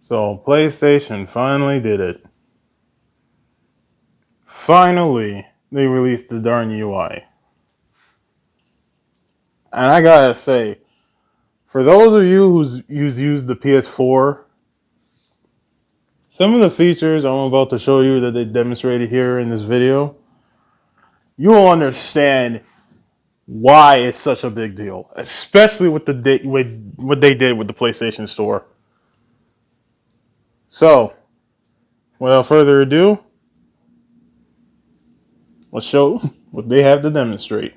So PlayStation finally did it. Finally, they released the darn UI. And I gotta say, for those of you who's used the PS4, some of the features I'm about to show you that they demonstrated here in this video, you will understand why it's such a big deal, especially with what they did with the PlayStation Store. So, without further ado, let's show what they have to demonstrate.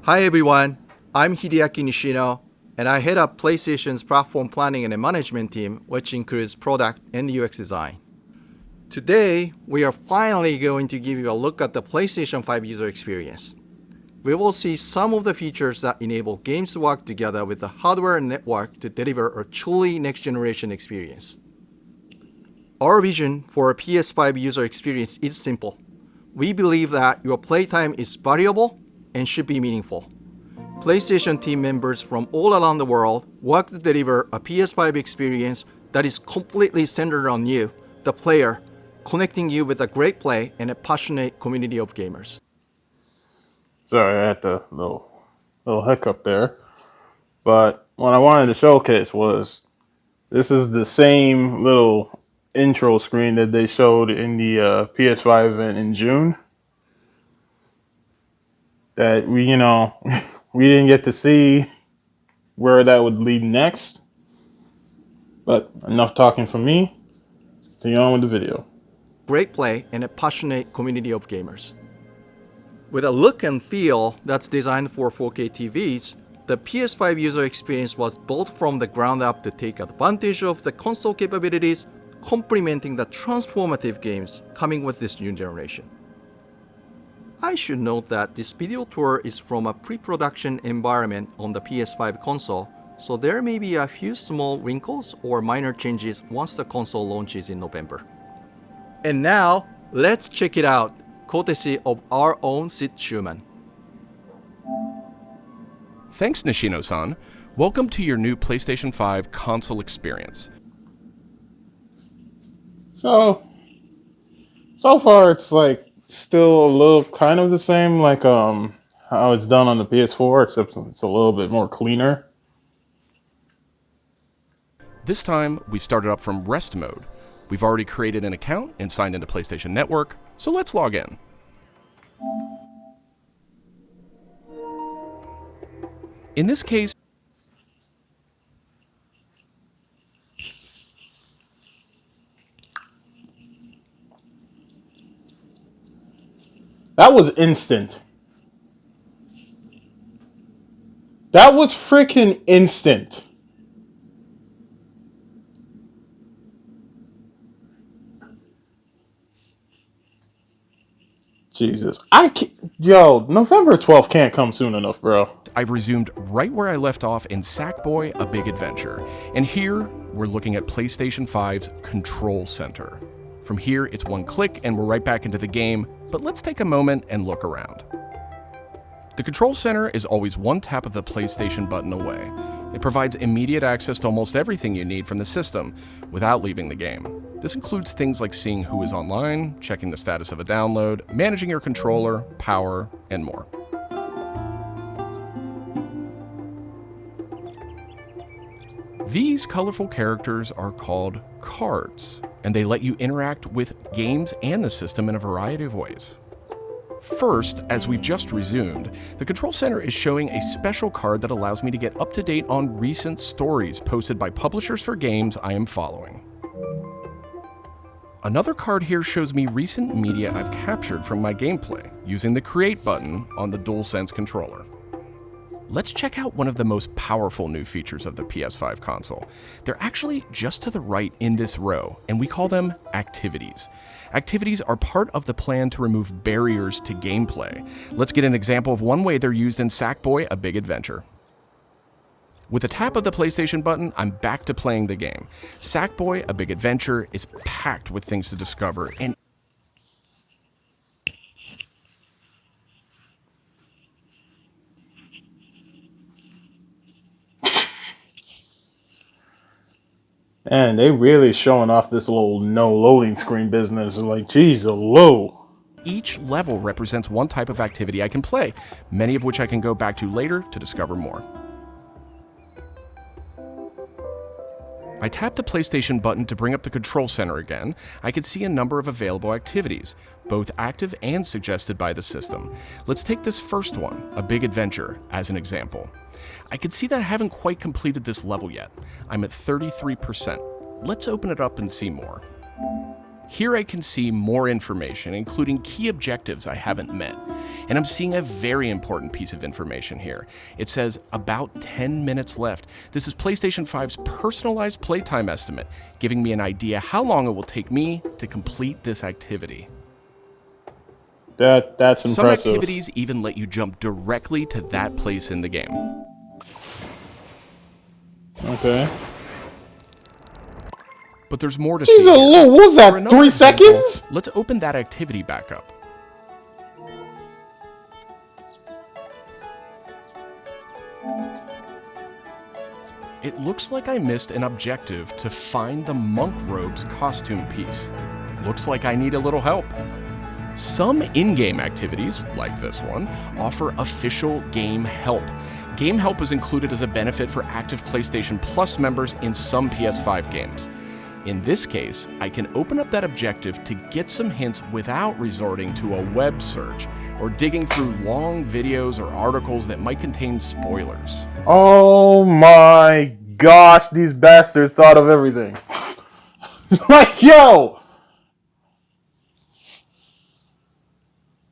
Hi everyone, I'm Hideaki Nishino, and I head up PlayStation's platform planning and management team, which includes product and UX design. Today, we are finally going to give you a look at the PlayStation 5 user experience. We will see some of the features that enable games to work together with the hardware and network to deliver a truly next-generation experience. Our vision for a PS5 user experience is simple. We believe that your playtime is valuable and should be meaningful. PlayStation team members from all around the world work to deliver a PS5 experience that is completely centered on you, the player, connecting you with a great play and a passionate community of gamers. Sorry, I had the little hiccup there. But what I wanted to showcase was this is the same little intro screen that they showed in the PS5 event in June. That we didn't get to see where that would lead next. But enough talking from me. Continue on with the video. Great play and a passionate community of gamers. With a look and feel that's designed for 4K TVs, the PS5 user experience was built from the ground up to take advantage of the console capabilities, complementing the transformative games coming with this new generation. I should note that this video tour is from a pre-production environment on the PS5 console, so there may be a few small wrinkles or minor changes once the console launches in November. And now, let's check it out, courtesy of our own Sid Schumann. Thanks, Nishino-san. Welcome to your new PlayStation 5 console experience. So far it's like still a little kind of the same like how it's done on the PS4, except it's a little bit more cleaner. This time, we've started up from rest mode. We've already created an account and signed into PlayStation Network, so let's log in. In this case, That was instant. That was freaking instant. Jesus. November 12th can't come soon enough, bro. I've resumed right where I left off in Sackboy: A Big Adventure. And here, we're looking at PlayStation 5's Control Center. From here, it's one click and we're right back into the game, but let's take a moment and look around. The Control Center is always one tap of the PlayStation button away. It provides immediate access to almost everything you need from the system without leaving the game. This includes things like seeing who is online, checking the status of a download, managing your controller, power, and more. These colorful characters are called cards, and they let you interact with games and the system in a variety of ways. First, as we've just resumed, the Control Center is showing a special card that allows me to get up to date on recent stories posted by publishers for games I am following. Another card here shows me recent media I've captured from my gameplay using the Create button on the DualSense controller. Let's check out one of the most powerful new features of the PS5 console. They're actually just to the right in this row, and we call them activities. Activities are part of the plan to remove barriers to gameplay. Let's get an example of one way they're used in Sackboy: A Big Adventure. With a tap of the PlayStation button, I'm back to playing the game. Sackboy: A Big Adventure is packed with things to discover, and And they really showing off this little no loading screen business. Like, geez, low. Each level represents one type of activity I can play, many of which I can go back to later to discover more. I tap the PlayStation button to bring up the control center again. I can see a number of available activities, both active and suggested by the system. Let's take this first one, a big adventure, as an example. I can see that I haven't quite completed this level yet. I'm at 33%. Let's open it up and see more. Here I can see more information, including key objectives I haven't met. And I'm seeing a very important piece of information here. It says about 10 minutes left. This is PlayStation 5's personalized playtime estimate, giving me an idea how long it will take me to complete this activity. That's impressive. Some activities even let you jump directly to that place in the game. Okay. But there's more to Jeez, see. what was For that, another 3 example, seconds? Let's open that activity back up. It looks like I missed an objective to find the monk robe's costume piece. Looks like I need a little help. Some in-game activities, like this one, offer official game help. Game help is included as a benefit for active PlayStation Plus members in some PS5 games. In this case, I can open up that objective to get some hints without resorting to a web search or digging through long videos or articles that might contain spoilers. Oh my gosh, these bastards thought of everything. Like, yo!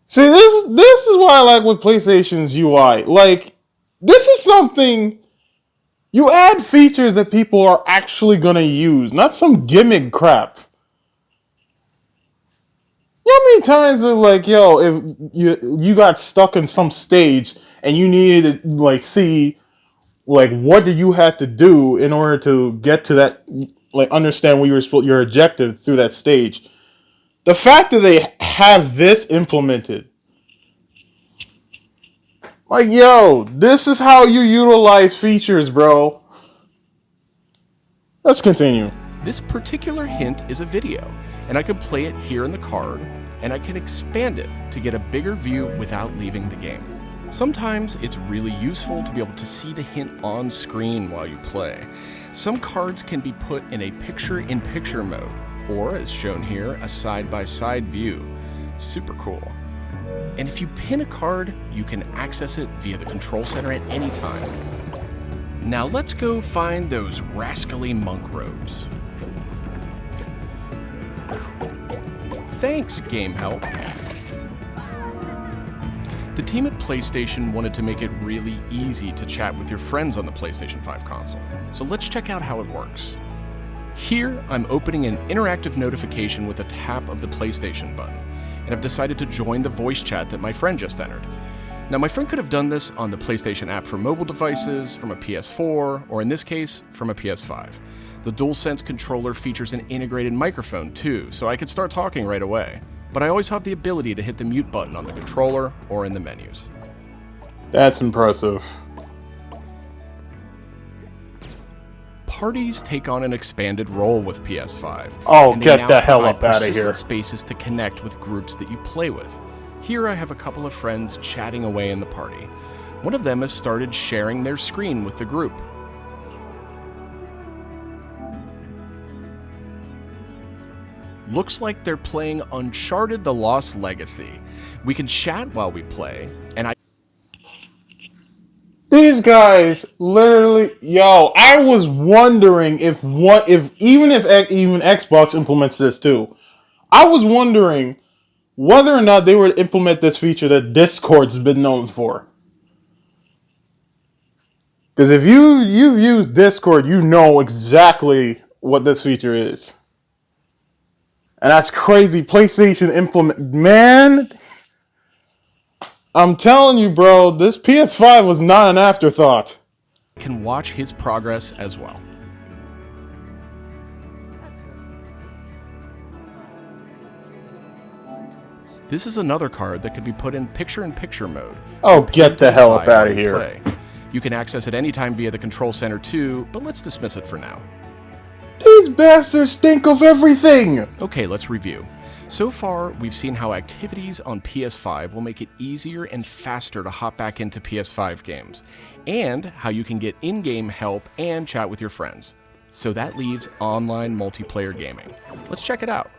See, this is what I like with PlayStation's UI. Like, this is something... You add features that people are actually gonna use, not some gimmick crap. You know how many times are like, yo, if you got stuck in some stage and you needed to like see like what do you have to do in order to get to that, like understand what your objective through that stage. The fact that they have this implemented, like, yo, this is how you utilize features, bro. Let's continue. This particular hint is a video, and I can play it here in the card, and I can expand it to get a bigger view without leaving the game. Sometimes it's really useful to be able to see the hint on screen while you play. Some cards can be put in a picture-in-picture mode, or as shown here, a side-by-side view. Super cool. And if you pin a card, you can access it via the control center at any time. Now let's go find those rascally monk robes. Thanks, Game Help. The team at PlayStation wanted to make it really easy to chat with your friends on the PlayStation 5 console. So let's check out how it works. Here, I'm opening an interactive notification with a tap of the PlayStation button, and I've decided to join the voice chat that my friend just entered. Now, my friend could have done this on the PlayStation app for mobile devices, from a PS4, or in this case, from a PS5. The DualSense controller features an integrated microphone too, so I could start talking right away. But I always have the ability to hit the mute button on the controller or in the menus. That's impressive. Parties take on an expanded role with PS5. Oh, and they get now the hell provide up outta persistent here. Spaces to connect with groups that you play with. Here I have a couple of friends chatting away in the party. One of them has started sharing their screen with the group. Looks like they're playing Uncharted: The Lost Legacy. We can chat while we play, and These guys literally, yo, I was wondering if even Xbox implements this too. I was wondering whether or not they would implement this feature that Discord's been known for. Because if you've used Discord, you know exactly what this feature is. And that's crazy. PlayStation implement, man. I'm telling you, bro, this PS5 was not an afterthought. can watch his progress as well. This is another card that can be put in picture-in-picture mode. Oh, get the hell up Side out while of you here. play. You can access it anytime via the control center too, but let's dismiss it for now. These bastards stink of everything! Okay, let's review. So far, we've seen how activities on PS5 will make it easier and faster to hop back into PS5 games, and how you can get in-game help and chat with your friends. So that leaves online multiplayer gaming. Let's check it out.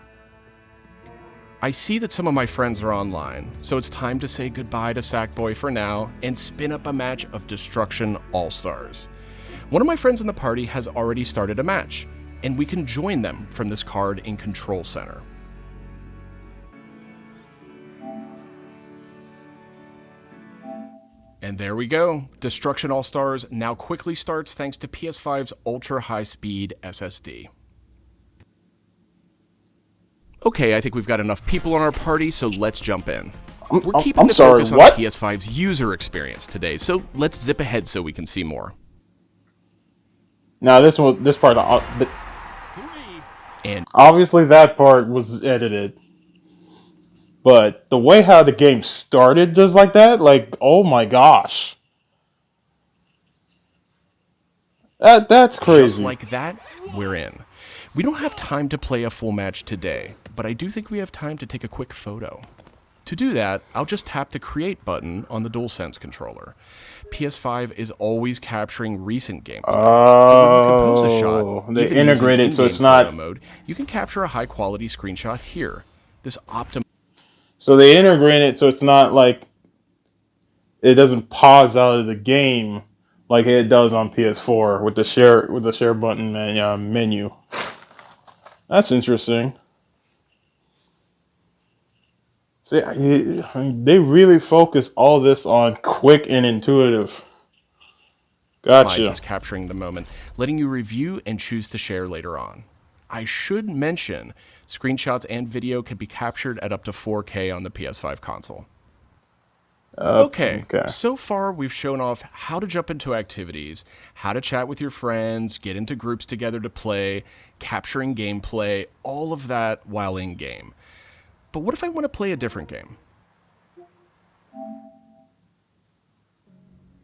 I see that some of my friends are online, so it's time to say goodbye to Sackboy for now and spin up a match of Destruction All-Stars. One of my friends in the party has already started a match, and we can join them from this card in Control Center. And there we go. Destruction All-Stars now quickly starts thanks to PS5's ultra-high-speed SSD. Okay, I think we've got enough people on our party, so let's jump in. We're keeping the focus on the PS5's user experience today, so let's zip ahead so we can see more. Now this part, And obviously that part was edited. But the way how the game started just like that, like, oh my gosh. That's crazy. just like that, we're in. We don't have time to play a full match today, but I do think we have time to take a quick photo. To do that, I'll just tap the Create button on the DualSense controller. PS5 is always capturing recent gameplay. Oh, they integrate it so it's not... mode, you can capture a high-quality screenshot here. This So they integrate it so it's not like... It doesn't pause out of the game like it does on PS4 with the share button menu. That's interesting. See, they really focus all this on quick and intuitive. Gotcha. is capturing the moment, letting you review and choose to share later on. I should mention, screenshots and video can be captured at up to 4K on the PS5 console. Okay, so far we've shown off how to jump into activities, how to chat with your friends, get into groups together to play, capturing gameplay, all of that while in-game. But what if I want to play a different game?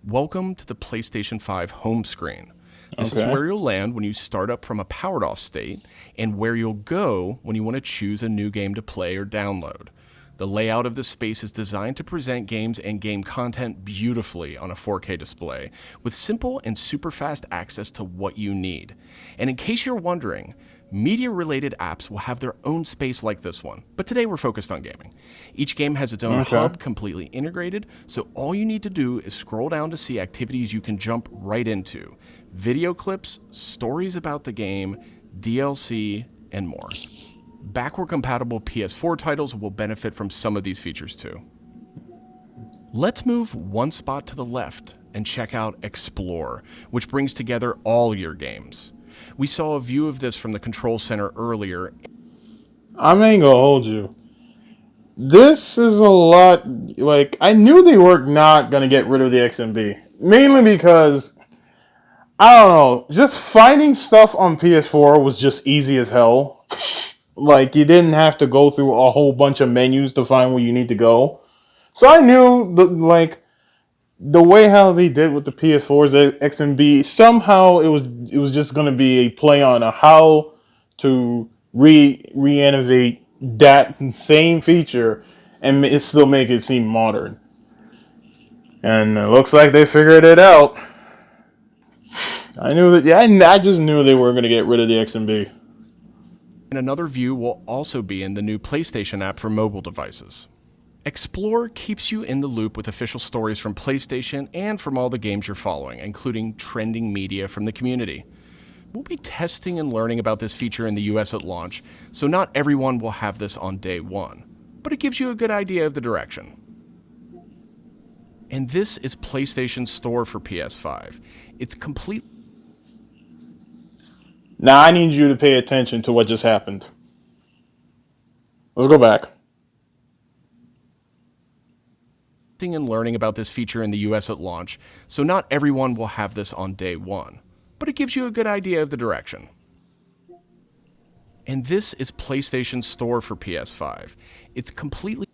Welcome to the PlayStation 5 home screen. This is where you'll land when you start up from a powered off state, and where you'll go when you want to choose a new game to play or download. The layout of this space is designed to present games and game content beautifully on a 4K display, with simple and super fast access to what you need. And in case you're wondering, media-related apps will have their own space like this one, but today we're focused on gaming. Each game has its own hub, completely integrated, so all you need to do is scroll down to see activities you can jump right into. Video clips, stories about the game, DLC, and more. Backward-compatible PS4 titles will benefit from some of these features too. Let's move one spot to the left and check out Explore, which brings together all your games. We saw a view of this from the Control Center earlier. I ain't gonna hold you. This is a lot, like, I knew they were not gonna get rid of the XMB. Mainly because, I don't know, just finding stuff on PS4 was just easy as hell. Like, you didn't have to go through a whole bunch of menus to find where you need to go. So I knew, the way how they did with the PS4's XMB, somehow it was just going to be a play on how to re-innovate that same feature and it still make it seem modern. And it looks like they figured it out. I knew that. Yeah, I just knew they were going to get rid of the XMB. And another view will also be in the new PlayStation app for mobile devices. Explore keeps you in the loop with official stories from PlayStation and from all the games you're following, including trending media from the community. We'll be testing and learning about this feature in the US at launch, so not everyone will have this on day one, but it gives you a good idea of the direction. And this is PlayStation Store for PS5. It's complete. Now I need you to pay attention to what just happened. Let's go back. And learning about this feature in the US at launch, so not everyone will have this on day one, but it gives you a good idea of the direction. And this is PlayStation Store for PS5. It's completely.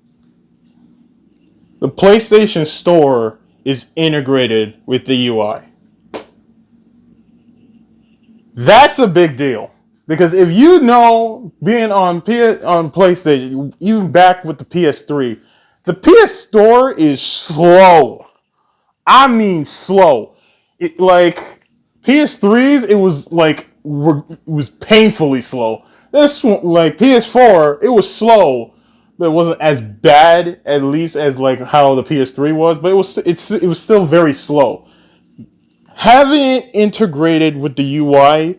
The PlayStation Store is integrated with the UI. That's a big deal. Because if you know, being on PlayStation, even back with the PS3, the PS Store is slow. I mean slow. Like PS3s, it was like it was painfully slow. This one, like PS4, it was slow, but it wasn't as bad, at least as like how the PS3 was. But it was still very slow. Having it integrated with the UI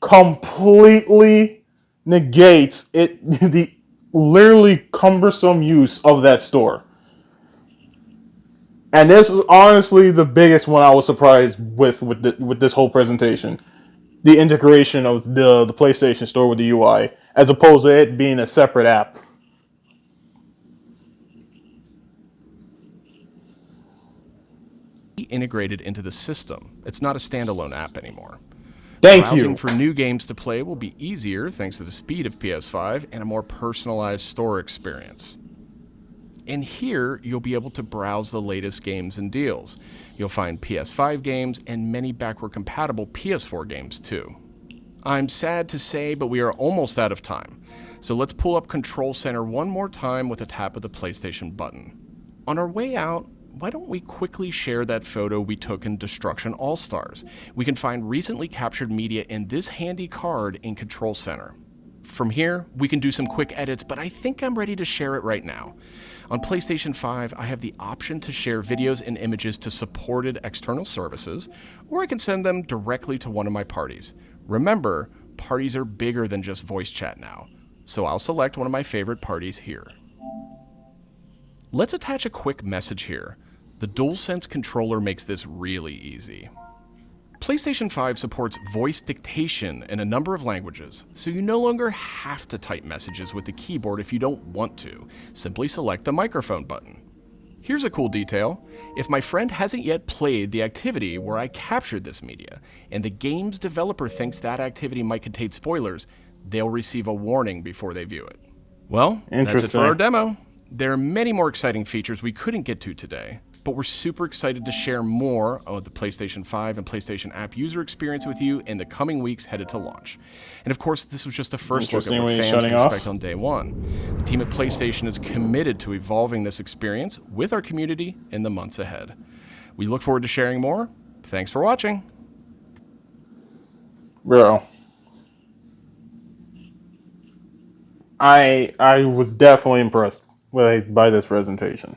completely negates the literally cumbersome use of that store. And this is honestly the biggest one I was surprised with this whole presentation. The integration of the PlayStation Store with the UI, as opposed to it being a separate app. Integrated into the system. It's not a standalone app anymore. Thank Browsing you. for new games to play will be easier thanks to the speed of PS5 and a more personalized store experience. And here, you'll be able to browse the latest games and deals. You'll find PS5 games and many backward-compatible PS4 games too. I'm sad to say, but we are almost out of time. So let's pull up Control Center one more time with a tap of the PlayStation button. On our way out, why don't we quickly share that photo we took in Destruction All-Stars? We can find recently captured media in this handy card in Control Center. From here, we can do some quick edits, but I think I'm ready to share it right now. On PlayStation 5, I have the option to share videos and images to supported external services, or I can send them directly to one of my parties. Remember, parties are bigger than just voice chat now, so I'll select one of my favorite parties here. Let's attach a quick message here. The DualSense controller makes this really easy. PlayStation 5 supports voice dictation in a number of languages, so you no longer have to type messages with the keyboard if you don't want to. Simply select the microphone button. Here's a cool detail. If my friend hasn't yet played the activity where I captured this media, and the game's developer thinks that activity might contain spoilers, they'll receive a warning before they view it. Well, that's it for our demo. There are many more exciting features we couldn't get to today, but we're super excited to share more of the PlayStation 5 and PlayStation app user experience with you in the coming weeks headed to launch. And of course, this was just the first look at what fans can expect on day one. The team at PlayStation is committed to evolving this experience with our community in the months ahead. We look forward to sharing more. Thanks for watching. Bro, I was definitely impressed by this presentation.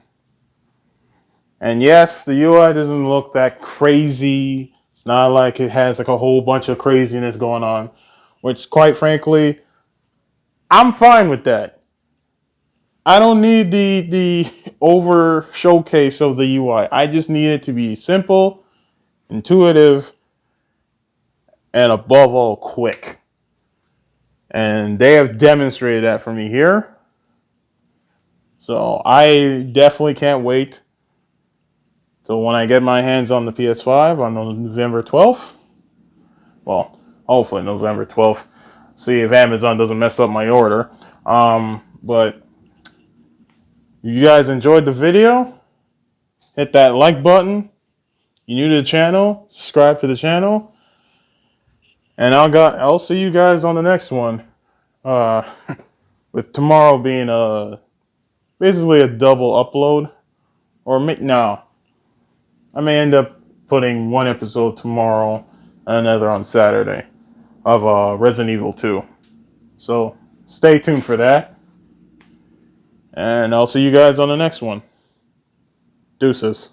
And yes, the UI doesn't look that crazy. It's not like it has like a whole bunch of craziness going on, which quite frankly, I'm fine with that. I don't need the over showcase of the UI. I just need it to be simple, intuitive, and above all, quick. And they have demonstrated that for me here. So I definitely can't wait till when I get my hands on the PS5 on November 12th. Well, hopefully November 12th. See if Amazon doesn't mess up my order. But you guys enjoyed the video, hit that like button. You new to the channel, subscribe to the channel. And I'll see you guys on the next one. With tomorrow being basically a double upload. Or no. I may end up putting one episode tomorrow and another on Saturday of Resident Evil 2. So stay tuned for that. And I'll see you guys on the next one. Deuces.